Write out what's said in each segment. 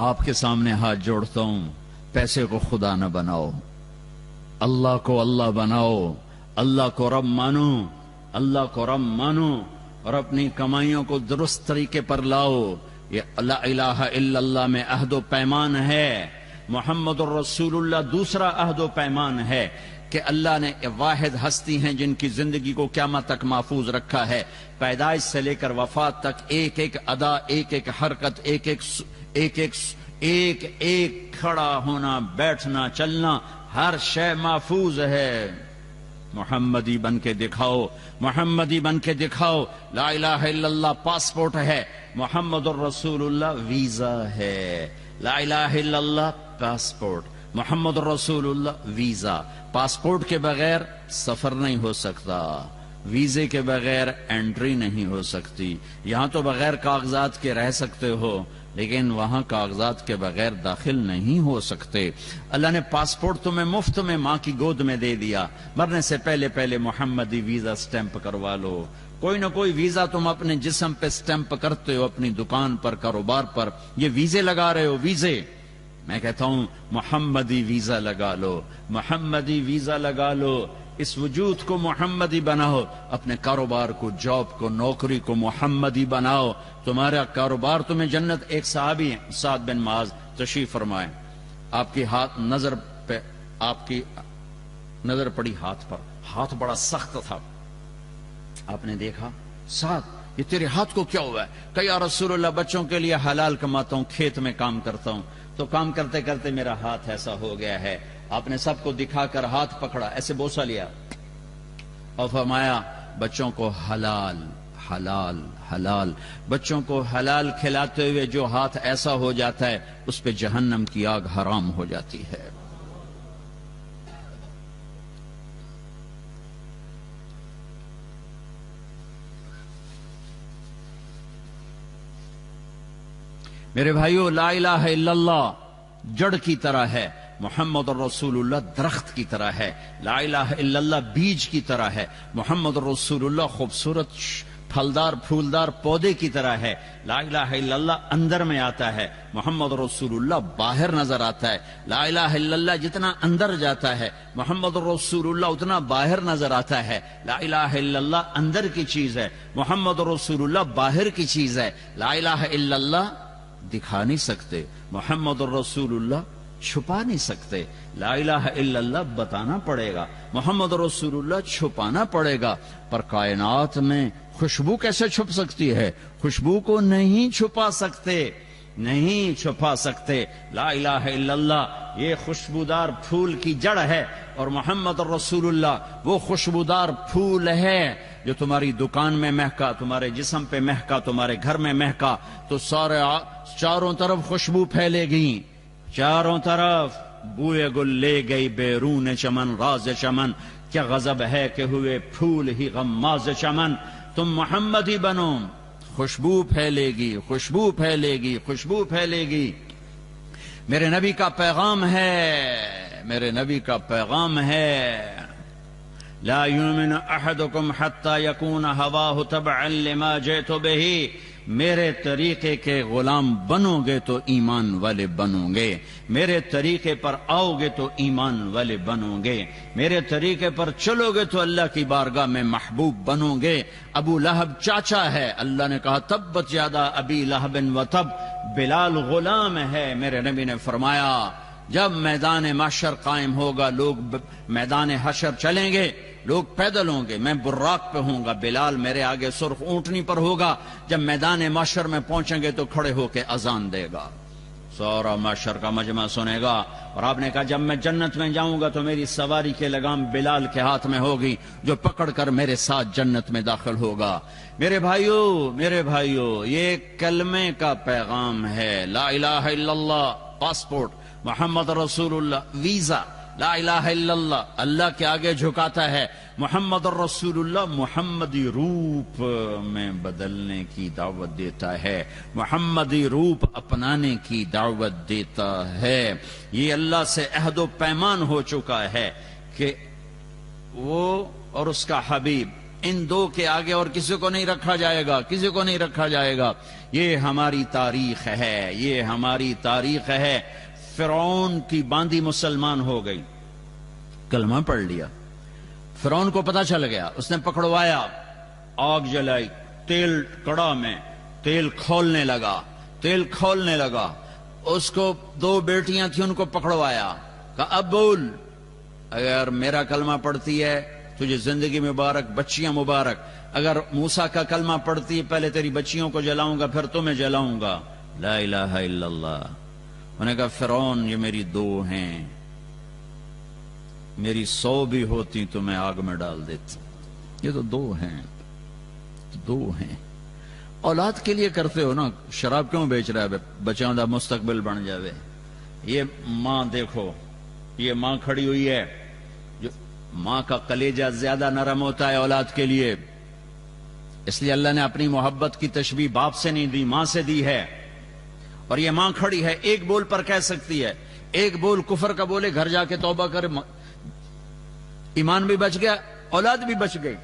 آپ کے سامنے ہاتھ جوڑتا ہوں، پیسے کو خدا نہ بناؤ، اللہ کو اللہ بناؤ، اللہ کو رب مانو، اللہ کو رب مانو اور اپنی کمائیوں کو درست طریقے پر لاؤ۔ یہ لا الہ الا اللہ میں عہد و پیمان ہے، محمد الرسول اللہ دوسرا عہد و پیمان ہے کہ اللہ نے واحد ہستی ہیں جن کی زندگی کو قیامت تک محفوظ رکھا ہے، پیدائش سے لے کر وفات تک ایک ایک ادا، ایک ایک حرکت، ایک ایک کھڑا ہونا، بیٹھنا، چلنا، ہر شے محفوظ ہے۔ محمدی بن کے دکھاؤ، محمدی بن کے دکھاؤ۔ لا الہ الا اللہ پاسپورٹ ہے، محمد الرسول اللہ ویزا ہے۔ لا الہ الا اللہ پاسپورٹ، محمد الرسول اللہ ویزا۔ پاسپورٹ کے بغیر سفر نہیں ہو سکتا، ویزے کے بغیر انٹری نہیں ہو سکتی۔ یہاں تو بغیر کاغذات کے رہ سکتے ہو، لیکن وہاں کاغذات کے بغیر داخل نہیں ہو سکتے۔ اللہ نے پاسپورٹ تمہیں مفت میں ماں کی گود میں دے دیا، مرنے سے پہلے پہلے محمدی ویزا سٹیمپ کروا لو۔ کوئی نہ کوئی ویزا تم اپنے جسم پہ سٹیمپ کرتے ہو، اپنی دکان پر، کاروبار پر، یہ ویزے لگا رہے ہو، ویزے۔ میں کہتا ہوں محمدی ویزا لگا لو، محمدی ویزا لگا لو، اس وجود کو محمدی بناؤ، اپنے کاروبار کو، جاب کو، نوکری کو محمدی بناؤ، تمہارا کاروبار تمہیں جنت۔ ایک صحابی ہیں سعد بن معاذ، تشریف فرمائیں، آپ کی نظر پڑی ہاتھ پر، ہاتھ بڑا سخت تھا، آپ نے دیکھا سعد یہ تیرے ہاتھ کو کیا ہوا ہے؟ کہ یا رسول اللہ بچوں کے لیے حلال کماتا ہوں، کھیت میں کام کرتا ہوں، تو کام کرتے کرتے میرا ہاتھ ایسا ہو گیا ہے۔ آپ نے سب کو دکھا کر ہاتھ پکڑا، ایسے بوسہ لیا اور فرمایا بچوں کو حلال حلال حلال، بچوں کو حلال کھلاتے ہوئے جو ہاتھ ایسا ہو جاتا ہے اس پہ جہنم کی آگ حرام ہو جاتی ہے۔ میرے بھائیو، لا الہ الا اللہ جڑ کی طرح ہے، محمد الرسول اللہ درخت کی طرح ہے، لا الہ الا اللہ بیج کی طرح ہے، محمد الرسول اللہ خوبصورت پھلدار پھولدار پودے کی طرح ہے، لا الہ الا اللہ اندر میں آتا ہے، محمد رسول اللہ باہر نظر آتا ہے، لا الہ الا اللہ جتنا اندر جاتا ہے محمد رسول اللہ اتنا باہر نظر آتا ہے، لا الہ الا اللہ اندر کی چیز ہے، محمد رسول اللہ باہر کی چیز ہے، لا الہ الا اللہ دکھا نہیں سکتے، محمد الرسول اللہ چھپا نہیں سکتے، لا الہ الا اللہ بتانا پڑے گا، محمد رسول اللہ چھپانا پڑے گا۔ پر کائنات میں خوشبو کیسے چھپ سکتی ہے؟ خوشبو کو نہیں چھپا سکتے، نہیں چھپا سکتے، لا الہ الا اللہ یہ خوشبودار پھول کی جڑ ہے، اور محمد رسول اللہ وہ خوشبودار پھول ہے جو تمہاری دکان میں مہکا، تمہارے جسم پہ مہکا، تمہارے گھر میں مہکا تو سارے چاروں طرف خوشبو پھیلے گی، چاروں طرف بوئے گل لے گئی بیرون چمن راز چمن، کیا غضب ہے کہ ہوئے پھول ہی غماز چمن، تم محمدی بنو، خوشبو پھیلے گی، خوشبو پھیلے گی، خوشبو پھیلے گی۔ میرے نبی کا پیغام ہے، میرے نبی کا پیغام ہے، لا یؤمن احدکم حتی یکون ہواہ تبعا لما جئت بہ، میرے طریقے کے غلام بنو گے تو ایمان والے بنو گے، میرے طریقے پر آؤ گے تو ایمان والے بنو گے، میرے طریقے پر چلو گے تو اللہ کی بارگاہ میں محبوب بنو گے۔ ابو لہب چاچا ہے، اللہ نے کہا تبت یادا ابی لہب و تب، بلال غلام ہے، میرے نبی نے فرمایا جب میدان محشر قائم ہوگا، لوگ میدان حشر چلیں گے، لوگ پیدل ہوں گے، میں براق پہ ہوں گا، بلال میرے آگے سرخ اونٹنی پر ہوگا، جب میدان محشر میں پہنچیں گے تو کھڑے ہو کے اذان دے گا، سارا محشر کا مجمع سنے گا، اور آپ نے کہا جب میں جنت میں جاؤں گا تو میری سواری کے لگام بلال کے ہاتھ میں ہوگی جو پکڑ کر میرے ساتھ جنت میں داخل ہوگا۔ میرے بھائیو، میرے بھائیو، یہ کلمے کا پیغام ہے، لا الہ الا اللہ پاسپورٹ، محمد رسول اللہ ویزا، لا الہ الا اللہ اللہ کے آگے جھکاتا ہے، محمد الرسول اللہ محمدی روپ میں بدلنے کی دعوت دیتا ہے، محمدی روپ اپنانے کی دعوت دیتا ہے۔ یہ اللہ سے عہد و پیمان ہو چکا ہے کہ وہ اور اس کا حبیب ان دو کے آگے اور کسی کو نہیں رکھا جائے گا، کسی کو نہیں رکھا جائے گا. یہ ہماری تاریخ ہے، یہ ہماری تاریخ ہے. فرعون کی باندی مسلمان ہو گئی، کلمہ پڑھ لیا. فرعون کو پتا چل گیا، اس نے پکڑوایا، آگ جلائی، تیل کڑا میں، تیل کھولنے لگا. اس کو 2 بیٹیاں تھیں، ان کو پکڑوایا، کہا اب بول، اگر میرا کلمہ پڑھتی ہے تجھے زندگی مبارک، بچیاں مبارک. اگر موسیٰ کا کلمہ پڑھتی ہے پہلے تیری بچیوں کو جلاؤں گا پھر تمہیں جلاؤں گا. لا الہ الا اللہ. انہوں نے کہا فرعون یہ میری 2 ہیں، میری 100 بھی ہوتی تو میں آگ میں ڈال دیتی، یہ تو 2 ہیں. اولاد کے لیے کرتے ہو نا، شراب کیوں بیچ رہا ہے؟ بچوں دا مستقبل بن جاوے. یہ ماں دیکھو، یہ ماں کھڑی ہوئی ہے، جو ماں کا کلیجہ زیادہ نرم ہوتا ہے اولاد کے لیے، اس لیے اللہ نے اپنی محبت کی تشبیہ باپ سے نہیں دی، ماں سے دی ہے. اور یہ ماں کھڑی ہے، ایک بول پر کہہ سکتی ہے، ایک بول کفر کا بولے، گھر جا کے توبہ کرے، ایمان بھی بچ گیا، اولاد بھی بچ گئی.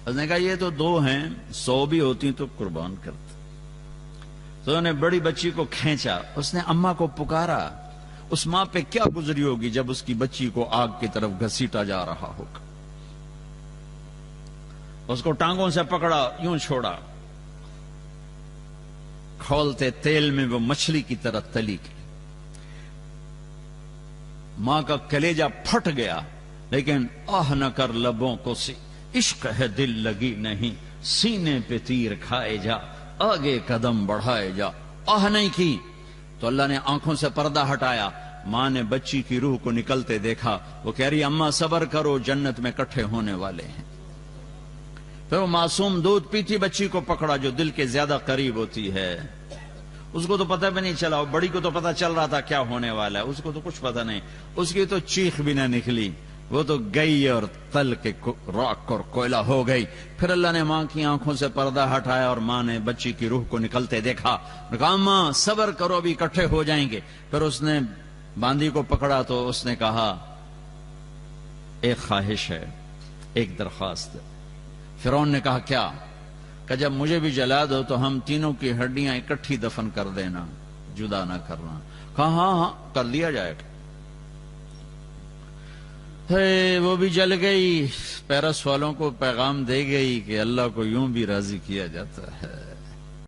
اس نے کہا یہ تو 2 ہیں، 100 بھی ہوتی تو قربان کرتے. تو انہوں نے بڑی بچی کو کھینچا، اس نے اماں کو پکارا. اس ماں پہ کیا گزری ہوگی جب اس کی بچی کو آگ کی طرف گھسیٹا جا رہا ہوگا. اس کو ٹانگوں سے پکڑا، یوں چھوڑا، کھولتے تیل میں وہ مچھلی کی طرح تلی گئی. ماں کا کلیجہ پھٹ گیا، لیکن آہ نہ کر لبوں کو سی، عشق ہے دل لگی نہیں، سینے پہ تیر کھائے جا، آگے قدم بڑھائے جا. آہ نہیں کی تو اللہ نے آنکھوں سے پردہ ہٹایا. ماں نے بچی کی روح کو نکلتے دیکھا، وہ کہہ رہی اماں صبر کرو، جنت میں کٹھے ہونے والے ہیں. پھر وہ معصوم دودھ پیتی بچی کو پکڑا جو دل کے زیادہ قریب ہوتی ہے. اس کو تو پتہ بھی نہیں چلا، بڑی کو تو پتہ چل رہا تھا کیا ہونے والا ہے، اس کو تو کچھ پتہ نہیں. اس کی تو چیخ بھی نہ نکلی، وہ تو گئی اور تل کے راک اور کوئلہ ہو گئی. پھر اللہ نے ماں کی آنکھوں سے پردہ ہٹایا اور ماں نے بچی کی روح کو نکلتے دیکھا. کہا ماں صبر کرو، ابھی اکٹھے ہو جائیں گے. پھر اس نے باندی کو پکڑا تو اس نے کہا ایک خواہش ہے، ایک درخواست ہے. فرعون نے کہا کیا؟ کہ جب مجھے بھی جلا دو تو ہم تینوں کی ہڈیاں اکٹھی دفن کر دینا، جدا نہ کرنا. کہا ہاں کر لیا جائے گا. وہ بھی جل گئی، پیرس والوں کو پیغام دے گئی کہ اللہ کو یوں بھی راضی کیا جاتا ہے.